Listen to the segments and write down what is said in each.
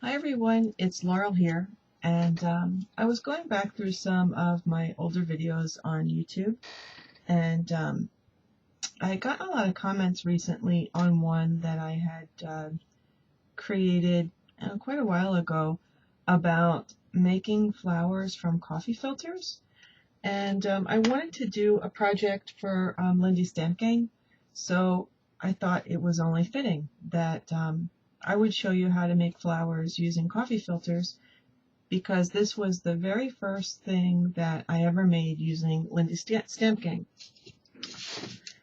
Hi everyone, it's Laurel here, and I was going back through some of my older videos on YouTube, and I got a lot of comments recently on one that I had created quite a while ago about making flowers from coffee filters, and I wanted to do a project for Lindy Stamp Gang, so I thought it was only fitting that I would show you how to make flowers using coffee filters because this was the very first thing that I ever made using Lindy Stamp Gang.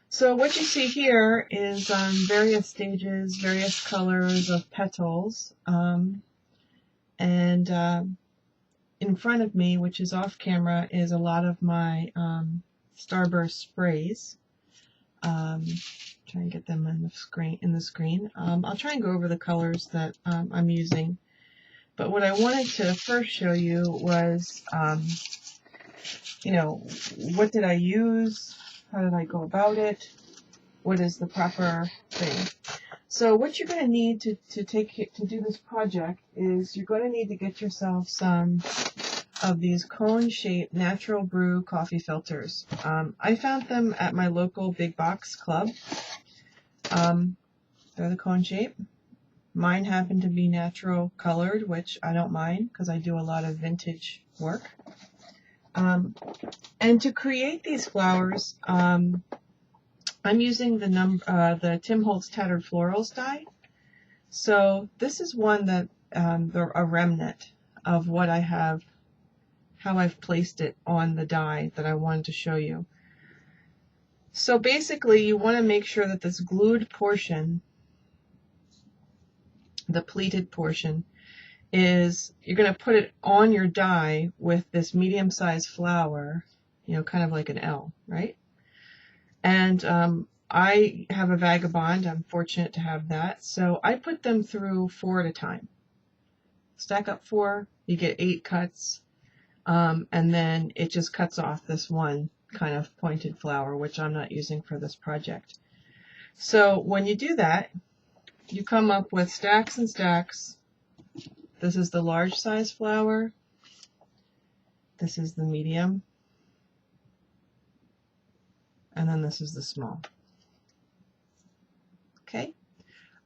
So what you see here is various stages, various colors of petals, and in front of me, which is off camera, is a lot of my Starburst sprays. Try and get them in the screen. I'll try and go over the colors that I'm using. But what I wanted to first show you was, what did I use? How did I go about it? What is the proper thing? So what you're going to need to do this project is you're going to need to get yourself some of these cone-shaped natural brew coffee filters. I found them at my local big box club. They're the cone shape. Mine happen to be natural colored, which I don't mind because I do a lot of vintage work. And to create these flowers, I'm using the Tim Holtz Tattered Florals die. So this is one that a remnant of what I have, how I've placed it on the die that I wanted to show you. So basically, you want to make sure that this glued portion, the pleated portion, is you're going to put it on your die with this medium-sized flower, kind of like an L, right? And I have a vagabond. I'm fortunate to have that. So I put them through 4 at a time. Stack up 4, you get 8 cuts, and then it just cuts off this one kind of pointed flower, which I'm not using for this project. So when you do that, you come up with stacks and stacks. This is the large size flower. This is the medium. And then this is the small. Okay.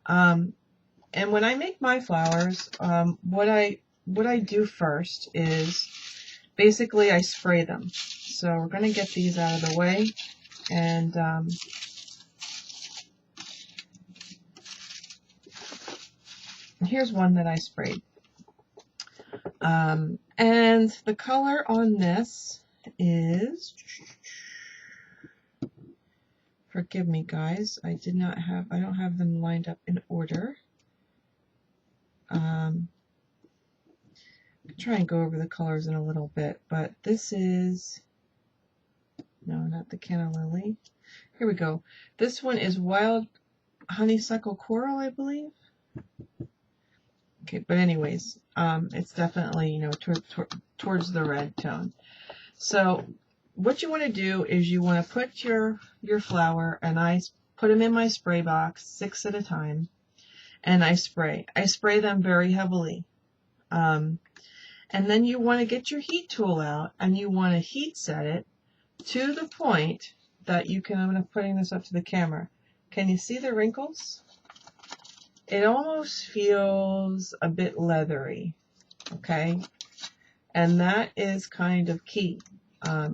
And when I make my flowers, what I do first is basically I spray them. So we're going to get these out of the way. And here's one that I sprayed. And the color on this is, forgive me guys, I don't have them lined up in order. I'll try and go over the colors in a little bit, but this is, no, not the canna lily. Here we go. This one is wild honeysuckle coral, I believe. Okay, but anyways, it's definitely, towards the red tone. So what you want to do is you want to put your flower, and I put them in my spray box 6 at a time, and I spray them very heavily. And then you want to get your heat tool out, and you want to heat set it to the point that you can, I'm putting this up to the camera. Can you see the wrinkles? It almost feels a bit leathery, okay? And that is kind of key.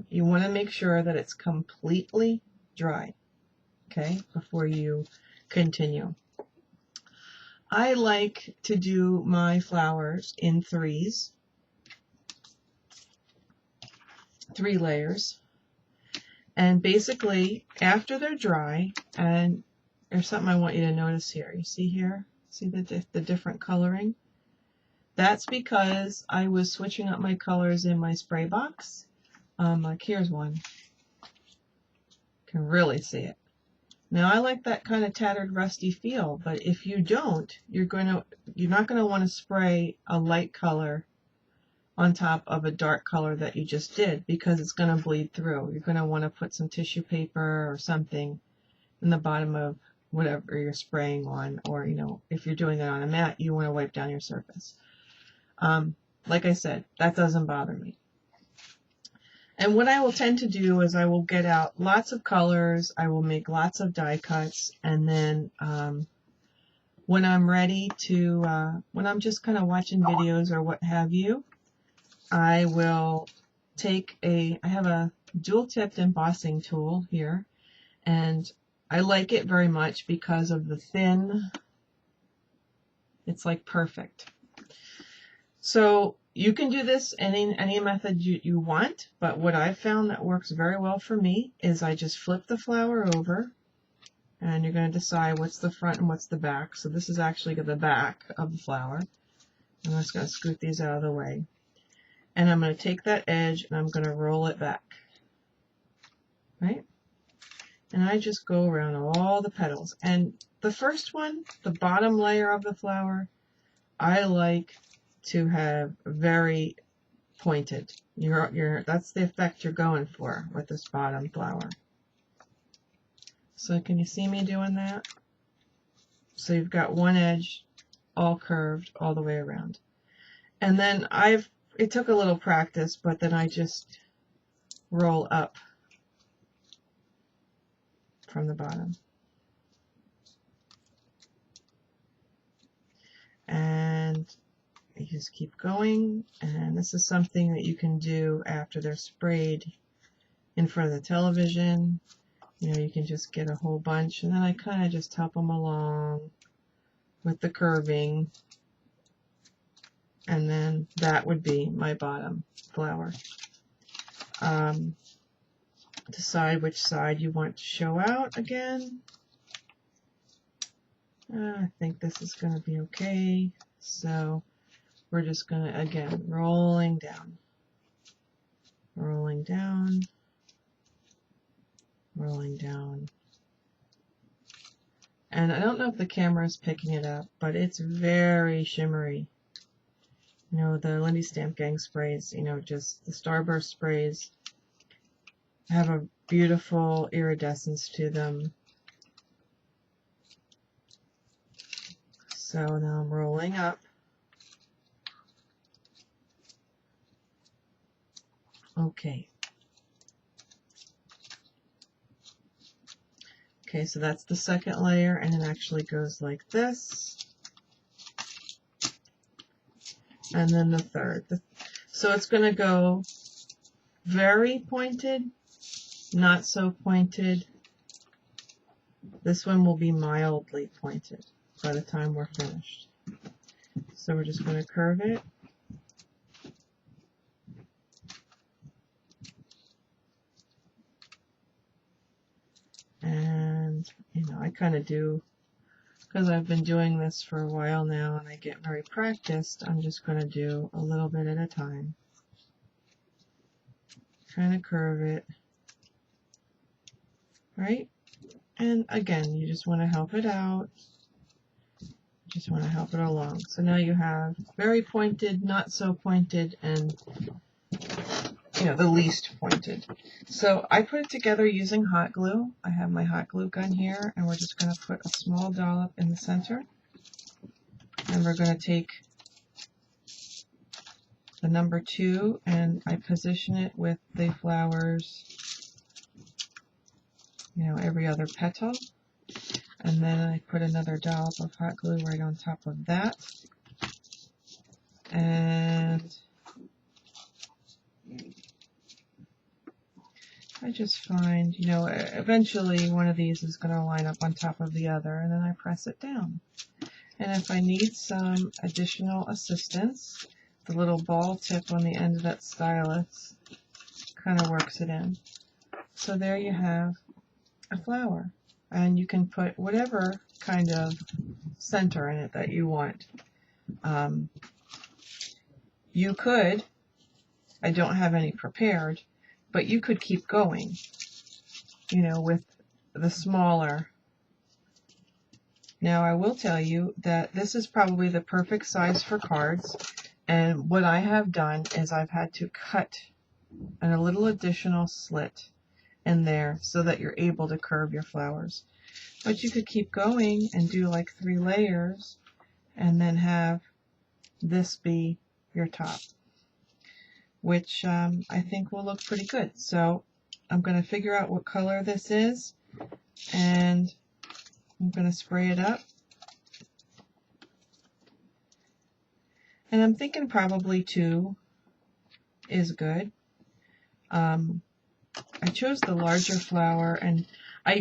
You want to make sure that it's completely dry, okay, before you continue. I like to do my flowers in 3s, 3 layers. And basically, after they're dry, and there's something I want you to notice here. You see here? See the different coloring? That's because I was switching up my colors in my spray box. Like here's one. You can really see it. Now I like that kind of tattered, rusty feel, but if you don't, you're not going to want to spray a light color on top of a dark color that you just did, because it's going to bleed through. You're going to want to put some tissue paper or something in the bottom of whatever you're spraying on, or if you're doing it on a mat, you want to wipe down your surface. Like I said, that doesn't bother me. And what I will tend to do is I will get out lots of colors, I will make lots of die cuts, and then when I'm ready to, when I'm just kind of watching videos or what have you, I will take I have a dual-tipped embossing tool here, and I like it very much because of the thin, it's like perfect. So you can do this any method you want, but what I've found that works very well for me is I just flip the flower over, and you're going to decide what's the front and what's the back. So this is actually the back of the flower. I'm just going to scoot these out of the way. And I'm going to take that edge and I'm going to roll it back. Right? And I just go around all the petals. And the first one, the bottom layer of the flower, I like to have very pointed. That's the effect you're going for with this bottom flower. So can you see me doing that? So you've got one edge all curved all the way around. And then it took a little practice, but then I just roll up from the bottom. And you just keep going, and this is something that you can do after they're sprayed in front of the television. You know, you can just get a whole bunch, and then I kind of just help them along with the curving, and then that would be my bottom flower. Decide which side you want to show out again. I think this is going to be okay, so we're just going to, again, rolling down, rolling down, rolling down. And I don't know if the camera is picking it up, but it's very shimmery. You know, the Lindy Stamp Gang sprays, you know, just the Starburst sprays have a beautiful iridescence to them. So now I'm rolling up. Okay. Okay, so that's the second layer, and it actually goes like this. And then the third. So it's going to go very pointed, not so pointed. This one will be mildly pointed by the time we're finished. So we're just going to curve it. And, you know, I kind of do, because I've been doing this for a while now and I get very practiced, I'm just going to do a little bit at a time. Kind of curve it. Right? And again, you just want to help it out. Just want to help it along. So now you have very pointed, not so pointed, and you know, the least pointed. So I put it together using hot glue. I have my hot glue gun here, and we're just going to put a small dollop in the center. And we're going to take the number 2, and I position it with the flowers, you know, every other petal. And then I put another dollop of hot glue right on top of that. And I just find, you know, eventually one of these is going to line up on top of the other, and then I press it down. And if I need some additional assistance, the little ball tip on the end of that stylus kind of works it in. So there you have a flower. And you can put whatever kind of center in it that you want. You could, I don't have any prepared, but you could keep going, you know, with the smaller. Now I will tell you that this is probably the perfect size for cards, and what I have done is I've had to cut a little additional slit in there so that you're able to curve your flowers. But you could keep going and do like 3 layers and then have this be your top, which I think will look pretty good. So I'm going to figure out what color this is, and I'm going to spray it up. And I'm thinking probably 2 is good. I chose the larger flower, and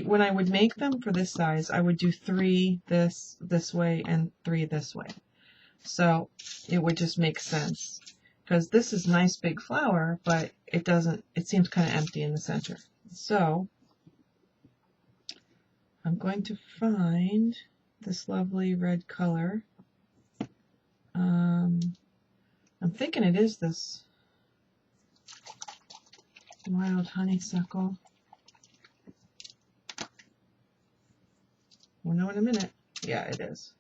when I would make them for this size, I would do 3 this way and 3 this way. So it would just make sense, because this is nice big flower, but it seems kind of empty in the center. So I'm going to find this lovely red color. I'm thinking it is this wild honeysuckle. We'll know in a minute. Yeah, it is.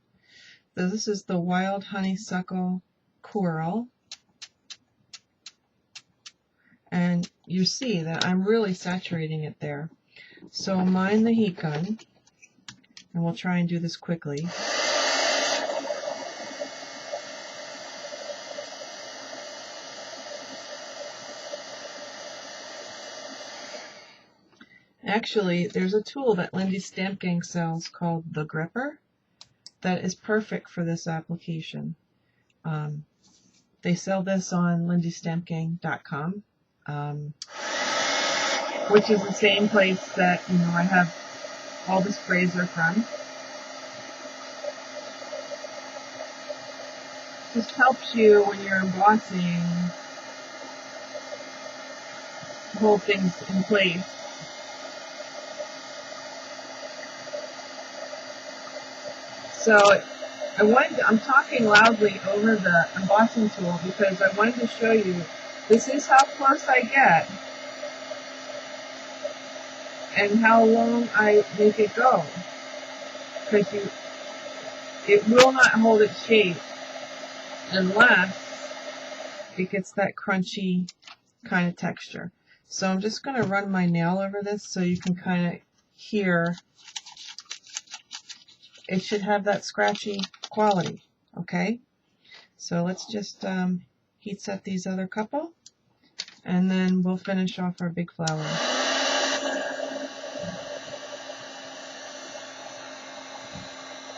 So this is the wild honeysuckle coral. And you see that I'm really saturating it there. So mind the heat gun, and we'll try and do this quickly. Actually, there's a tool that Lindy Stamp Gang sells called the Gripper that is perfect for this application. They sell this on lindystampgang.com, which is the same place that I have all the sprays are from. Just helps you when you're embossing to hold things in place. So I'm talking loudly over the embossing tool because I wanted to show you this is how close I get and how long I make it go, because it will not hold its shape unless it gets that crunchy kind of texture. So I'm just going to run my nail over this so you can kind of hear. It should have that scratchy quality. Okay, so let's just heat set these other couple, and then we'll finish off our big flower.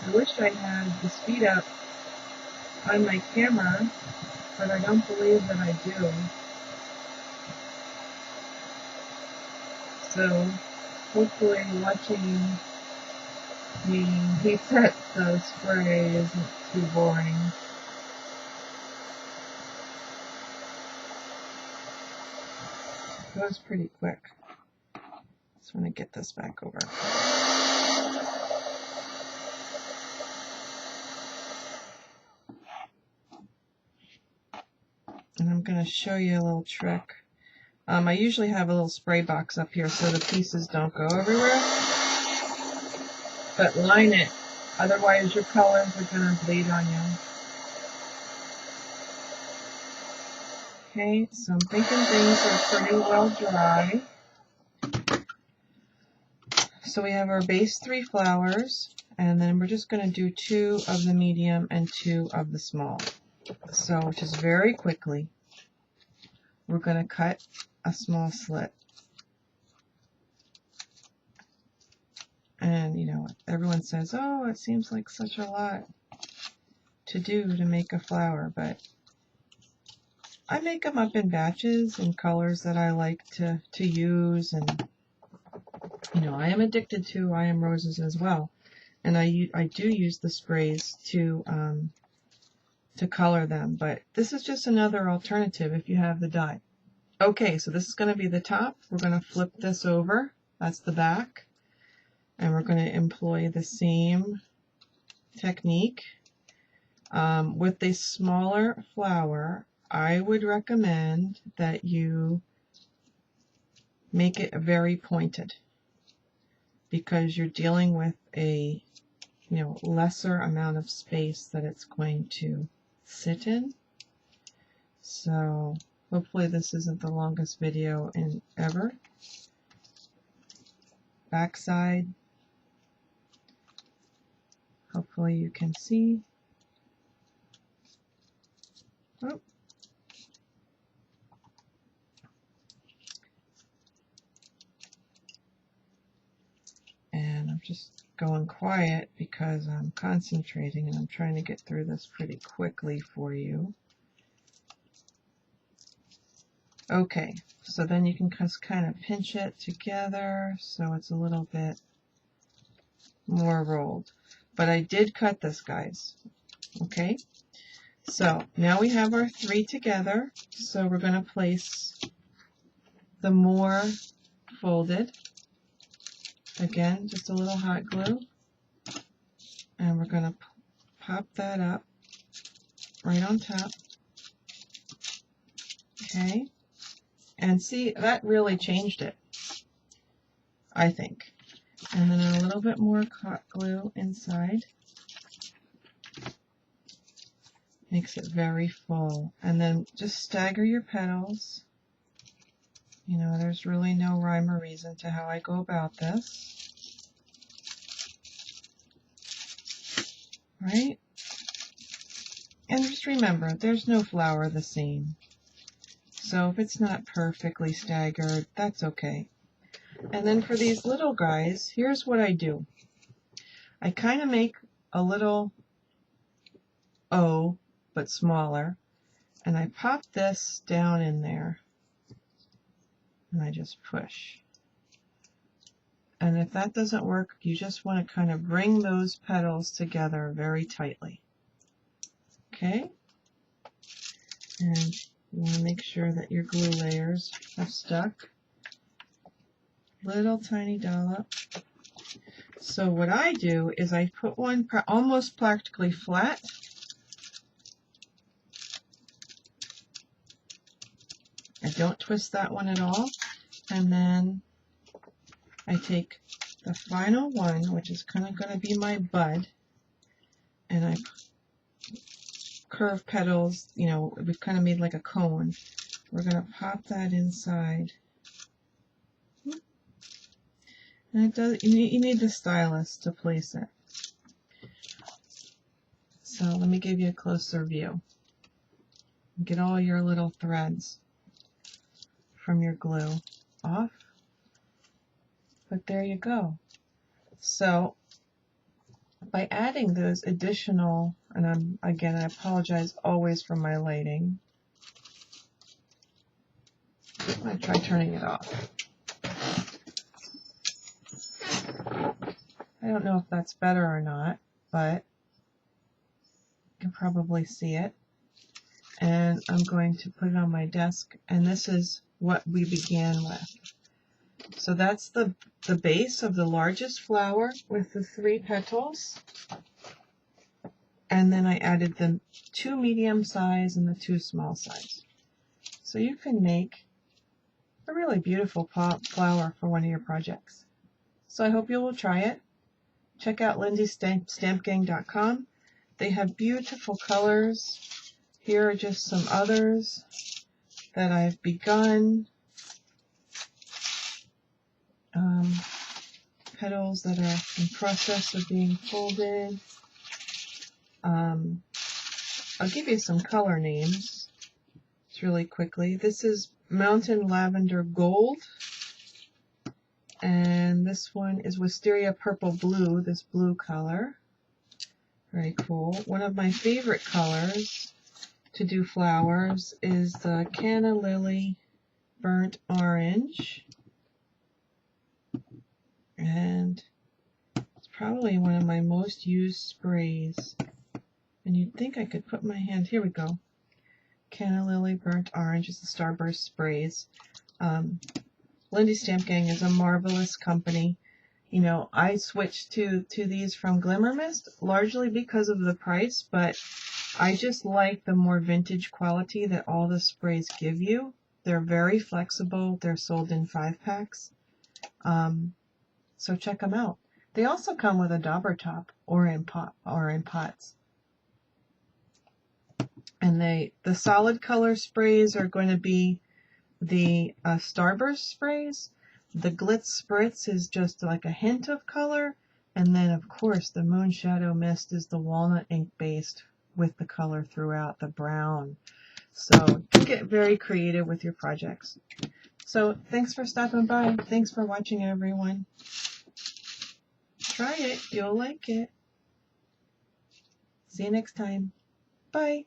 I wish I had the speed up on my camera, but I don't believe that I do. So hopefully watching me heat set the spray isn't too boring. It goes pretty quick. Just want to get this back over. And I'm going to show you a little trick. I usually have a little spray box up here so the pieces don't go everywhere. But line it, otherwise your colors are going to bleed on you. Okay, so I'm thinking things are pretty well dry. So we have our base 3 flowers, and then we're just going to do 2 of the medium and 2 of the small. So just very quickly, we're going to cut a small slit. And everyone says, oh, it seems like such a lot to do to make a flower, but I make them up in batches in colors that I like to use, and I am addicted to I Am Roses as well, and I do use the sprays to color them, but this is just another alternative if you have the dye. Okay, so this is going to be the top. We're going to flip this over. That's the back. And we're going to employ the same technique. With a smaller flower, I would recommend that you make it very pointed, because you're dealing with a lesser amount of space that it's going to sit in. So hopefully this isn't the longest video in ever. Backside. Hopefully you can see. Oh, just going quiet because I'm concentrating and I'm trying to get through this pretty quickly for you. Okay, so then you can just kind of pinch it together so it's a little bit more rolled. But I did cut this, guys. Okay, so now we have our 3 together. So we're going to place the more folded. Again, just a little hot glue. And we're going to pop that up right on top. Okay. And see, that really changed it, I think. And then a little bit more hot glue inside. Makes it very full. And then just stagger your petals. You know, there's really no rhyme or reason to how I go about this. Right? And just remember, there's no flower the same. So if it's not perfectly staggered, that's okay. And then for these little guys, here's what I do. I kind of make a little O, but smaller, and I pop this down in there, and I just push. And if that doesn't work, you just want to kind of bring those petals together very tightly. Okay? And you want to make sure that your glue layers have stuck. Little tiny dollop. So what I do is I put one almost practically flat. I don't twist that one at all. And then I take the final one, which is kind of going to be my bud, and I curve petals, you know, we've kind of made like a cone. We're going to pop that inside. And it does, you need the stylus to place it. So let me give you a closer view. Get all your little threads from your glue off. But there you go. So by adding those additional, and I apologize always for my lighting. I'm going to try turning it off. I don't know if that's better or not, but you can probably see it. And I'm going to put it on my desk, and this is what we began with. So that's the base of the largest flower with the 3 petals. And then I added the 2 medium size and the 2 small size. So you can make a really beautiful flower for one of your projects. So I hope you will try it. Check out lindystampgang.com. They have beautiful colors. Here are just some others that I've begun. Petals that are in process of being folded. I'll give you some color names just really quickly. This is Mountain Lavender Gold. And this one is Wisteria Purple Blue, this blue color. Very cool. One of my favorite colors to do flowers is the Canna Lily Burnt Orange. And it's probably one of my most used sprays. And you'd think I could put my hand, here we go. Canna Lily Burnt Orange is the Starburst sprays. Lindy Stamp Gang is a marvelous company. You know, I switched to these from Glimmer Mist largely because of the price, but I just like the more vintage quality that all the sprays give you. They're very flexible. They're sold in 5-packs. So check them out. They also come with a dauber top or in pots. And the solid color sprays are going to be the Starburst sprays. The Glitz Spritz is just like a hint of color. And then, of course, the Moon Shadow Mist is the walnut ink based with the color throughout, the brown. So you get very creative with your projects. So thanks for stopping by. Thanks for watching, everyone. Try it. You'll like it. See you next time. Bye.